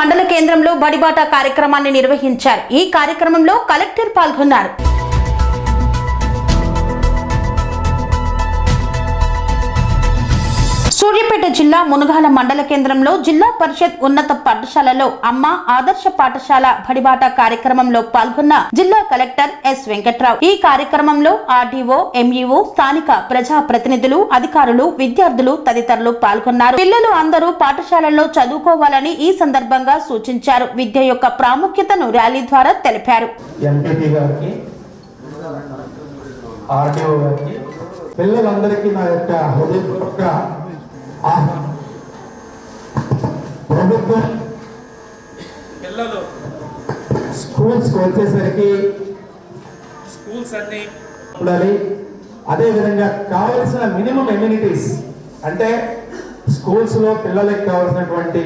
మండల కేంద్రంలో బడిబాట కార్యక్రమాన్ని నిర్వహించారు. ఈ కార్యక్రమంలో కలెక్టర్ పాల్గొన్నారు. సూర్యాపేట జిల్లా మునగాల మండల కేంద్రంలో జిల్లా పరిషత్ ఉన్నత పాఠశాలలో అమ్మ ఆదర్శ పాఠశాల బడిబాట కార్యక్రమంలో పాల్గొన్న జిల్లా కలెక్టర్ ఎస్ వెంకట్రావు. ఈ కార్యక్రమంలో ఆర్డీఓ, ఎంఈఓ, స్థానిక ప్రజా ప్రతినిధులు, అధికారులు, విద్యార్థులు తదితరులు పాల్గొన్నారు. పిల్లలు అందరూ పాఠశాలలో చదువుకోవాలని ఈ సందర్భంగా సూచించారు. విద్య యొక్క ప్రాముఖ్యతను ర్యాలీ ద్వారా తెలిపారు. పిల్లలందరికీ నా యొక్క హృదయపూర్వక ప్రభుత్వం పిల్లలు స్కూల్స్కి వచ్చేసరికి స్కూల్స్ అన్ని ఉండాలి. అదేవిధంగా కావలసిన మినిమం ఎమ్యూనిటీస్ అంటే స్కూల్స్లో పిల్లలకు కావాల్సినటువంటి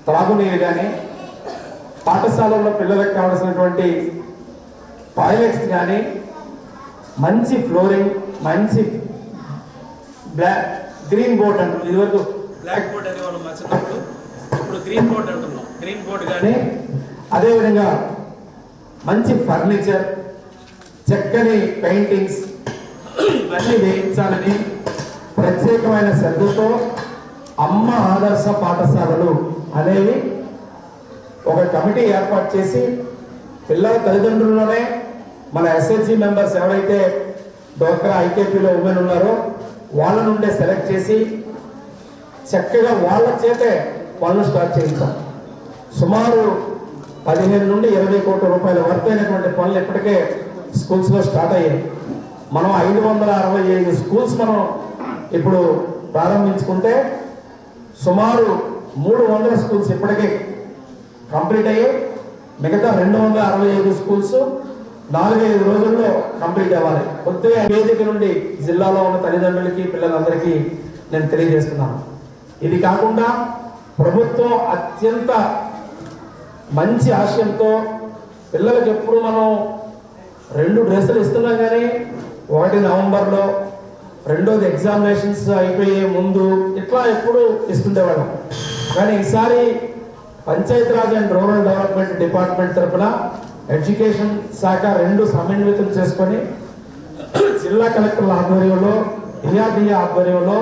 త్రాగునీరు కానీ, పాఠశాలల్లో పిల్లలకు కావాల్సినటువంటి టాయిలెట్స్ కానీ, మంచి ఫ్లోరింగ్, మంచి గ్రీన్ బోర్డ్ అంటున్నాం. ఇదివరకు బ్లాక్ బోర్డ్ అనేవాళ్ళు మా చిన్నప్పుడు, ఇప్పుడు గ్రీన్ బోర్డ్ అంటున్నాం. గ్రీన్ బోర్డ్ కానీ అదేవిధంగా మంచి ఫర్నిచర్, చక్కని పెయింటింగ్స్ ఇవన్నీ వేయించాలని ప్రత్యేకమైన శ్రద్ధతో అమ్మ ఆదర్శ పాఠశాలలు అనేవి ఒక కమిటీ ఏర్పాటు చేసి పిల్లల తల్లిదండ్రుల్లోనే మన ఎస్హెచ్జి మెంబర్స్ ఎవరైతే డోక్రా ఐకేపీలో ఉమెన్ ఉన్నారో వాళ్ళ నుండే సెలెక్ట్ చేసి చక్కగా వాళ్ళ చేతే పనులు స్టార్ట్ చేయించాం. సుమారు 15 నుండి 20 కోట్ల రూపాయల వర్త్ అయినటువంటి పనులు ఇప్పటికే స్కూల్స్లో స్టార్ట్ అయ్యాయి. మనం 565 స్కూల్స్ మనం ఇప్పుడు ప్రారంభించుకుంటే సుమారు 300 స్కూల్స్ ఇప్పటికే కంప్లీట్ అయ్యాయి. మిగతా 265 స్కూల్స్ 4-5 రోజుల్లో కంప్లీట్ అవ్వాలి. కొద్దిగా వేదిక నుండి జిల్లాలో ఉన్న తల్లిదండ్రులకి, పిల్లలందరికీ నేను తెలియజేస్తున్నాను. ఇది కాకుండా ప్రభుత్వం అత్యంత మంచి ఆశయంతో పిల్లలకి ఎప్పుడు మనం 2 డ్రెస్సులు ఇస్తున్నాం, కానీ ఒకటి నవంబర్లో, రెండోది ఎగ్జామినేషన్స్ అయిపోయే ముందు, ఇట్లా ఎప్పుడు ఇస్తుండేవాళ్ళం. కానీ ఈసారి Panchayati Raj and rural development department తరఫున ఎడ్యుకేషన్ శాఖ 2 సమన్వితం చేసుకొని జిల్లా కలెక్టర్ల ఆధ్వర్యంలో, డిఆర్డిఏ ఆధ్వర్యంలో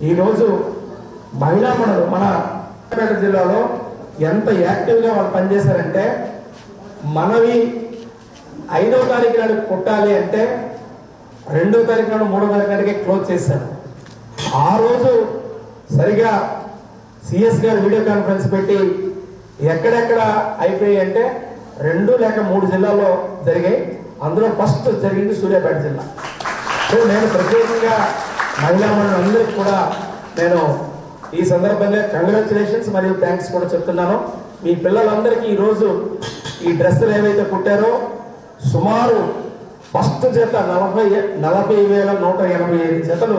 ఈరోజు మహిళా మండలి మన సూర్యాపేట జిల్లాలో ఎంత యాక్టివ్గా వాళ్ళు పనిచేశారంటే, మనవి 5వ తారీఖు నాడు కుట్టాలి అంటే 2వ తారీఖు నాడు 3వ తారీఖు నాటికి క్లోజ్ చేశారు. ఆ రోజు సరిగా సిఎస్ గారు వీడియో కాన్ఫరెన్స్ పెట్టి ఎక్కడెక్కడ అయిపోయాయి అంటే 2 లేక 3 జిల్లాల్లో జరిగాయి. అందులో ఫస్ట్ జరిగింది సూర్యాపేట జిల్లా. సో నేను ప్రత్యేకంగా మహిళా మండలందరికీ కూడా నేను ఈ సందర్భంగా కంగ్రాచులేషన్స్ మరియు థ్యాంక్స్ కూడా చెప్తున్నాను. మీ పిల్లలందరికీ ఈరోజు ఈ డ్రెస్సులు ఏవైతే కుట్టారో సుమారు ఫస్ట్ జత 40,185 జతలు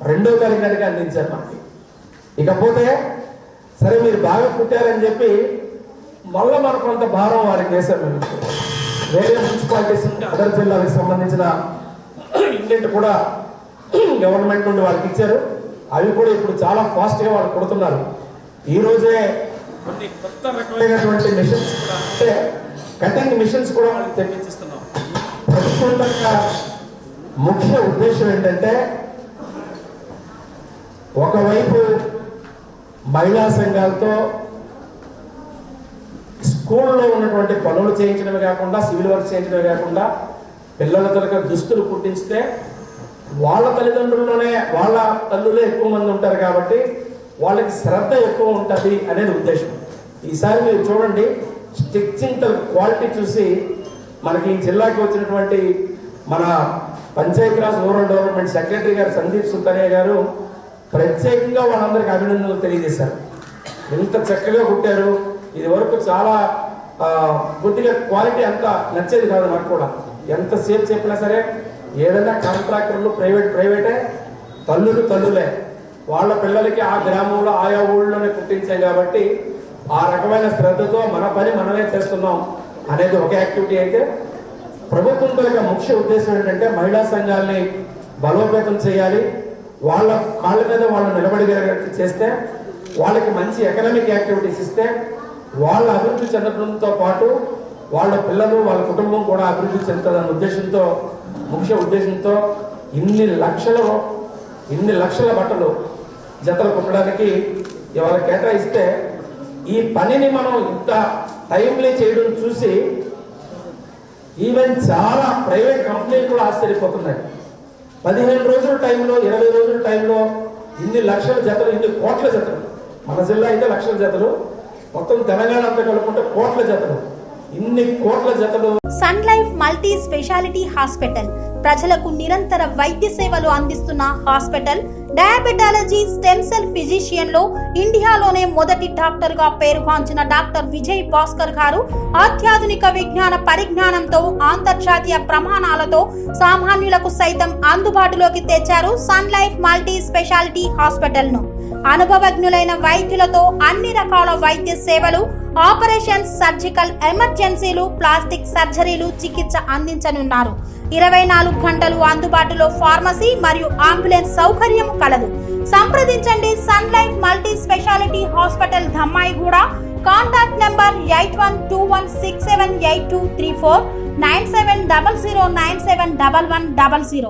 2వ తారీఖు నాటికి అందించారు మనకి. ఇకపోతే సరే మీరు బాగా కుట్టారని చెప్పి మళ్ళీ మనకు కొంత భారం వారికి వేశారు. వేరే మున్సిపాలిటీస్ అదర్ జిల్లాలకు సంబంధించిన ఇండెంట్ కూడా గవర్నమెంట్ నుండి వాళ్ళకి ఇచ్చారు. అవి కూడా ఇప్పుడు చాలా ఫాస్ట్గా వాళ్ళు కొడుతున్నారు. ఈరోజే కొన్ని కొత్త రకమైనటువంటి మిషన్స్ కూడా, అంటే కటింగ్ మిషన్స్ కూడా వాళ్ళకి తెప్పించిస్తున్నాం. ప్రభుత్వం యొక్క ముఖ్య ఉద్దేశం ఏంటంటే, ఒకవైపు మహిళా సంఘాలతో స్కూల్లో ఉన్నటువంటి పనులు చేయించడమే కాకుండా, సివిల్ వర్క్ చేయించడమే కాకుండా, పిల్లల తరగతి దుస్తులు కుట్టించితే వాళ్ళ తల్లిదండ్రుల్లోనే వాళ్ళ తల్లులే ఎక్కువ మంది ఉంటారు కాబట్టి వాళ్ళకి శ్రద్ధ ఎక్కువ ఉంటుంది అనేది ఉద్దేశం. ఈసారి మీరు చూడండి, స్టిచ్చింగ్ క్వాలిటీ చూసి మనకి ఈ జిల్లాకి వచ్చినటువంటి మన పంచాయతీరాజ్ రూరల్ డెవలప్మెంట్ సెక్రటరీ గారు సందీప్ సుల్తానియా గారు ప్రత్యేకంగా వాళ్ళందరికీ అభినందనలు తెలియజేశారు. ఎంత చక్కగా కుట్టారు. ఇది వరకు చాలా కొద్దిగా క్వాలిటీ అంత నచ్చేది కాదు నాకు కూడా. ఎంతసేపు చెప్పినా సరే ఏదైనా కాంట్రాక్టర్లు ప్రైవేటే, తల్లులే వాళ్ళ పిల్లలకి ఆ గ్రామంలో ఆయా ఊళ్ళోనే కుట్టించాం కాబట్టి ఆ రకమైన శ్రద్ధతో మన పని మనమే చేస్తున్నాం అనేది ఒక యాక్టివిటీ అయితే, ప్రభుత్వం యొక్క ముఖ్య ఉద్దేశం ఏంటంటే మహిళా సంఘాలని బలోపేతం చేయాలి. వాళ్ళ కాళ్ళ మీద వాళ్ళు నిలబడిగలిగేట్టు చేస్తే, వాళ్ళకి మంచి ఎకనామిక్ యాక్టివిటీస్ ఇస్తే వాళ్ళ అభివృద్ధి చెందడంతో పాటు వాళ్ళ పిల్లలు వాళ్ళ కుటుంబం కూడా అభివృద్ధి చెందుతుందన్న ఉద్దేశంతో, ముఖ్య ఉద్దేశంతో ఇన్ని లక్షల బట్టలు జతలు కుట్టడానికి ఇవాళ కేటాయిస్తే ఈ పనిని మనం ఇంత టైంలీ చేయడం చూసి ఈవెన్ చాలా ప్రైవేట్ కంపెనీలు కూడా ఆశ్చర్యపోతున్నాయి. 15 రోజుల టైంలో, 20 రోజుల టైంలో ఇన్ని లక్షల జతలు, ఇన్ని కోట్ల జతలు. మన జిల్లా అయితే లక్షల జతలు, మొత్తం తెలంగాణ అంతా కలుపుకుంటే కోట్ల జతలు, ఇన్ని కోట్ల జతలు. Sun Life multi speciality hospital ప్రజలకు నిరంతర వైద్య సేవలు అందిస్తున్న hospital. Diabetology, stem cell physician లో ఇండియాలోనే మొదటి డాక్టర్ గా పేరుగాంచిన డాక్టర్ విజయ్ భాస్కర్ గారు అత్యాధునిక విజ్ఞాన పరిజ్ఞానంతో, అంతర్జాతీయ ప్రమాణాలతో సామాన్యులకు సైతం అందుబాటులోకి తెచ్చారు Sun Life multi speciality hospital ను. అనుభవజ్ఞులైన వైద్యులతో అన్ని రకాల వైద్య సేవలు, ఆపరేషన్స్, సర్జికల్ ఎమర్జెన్సీలు, ప్లాస్టిక్ సర్జరీలు, చికిత్స అందించనున్నారు. 24 గంటలు అందుబాటులో ఫార్మసీ మరియు అంబులెన్స్ సౌకర్యం కలదు. సంప్రదించండి Sun Life multi speciality hospital, Dhammaiguda. Contact number 8121678234, 9700971100.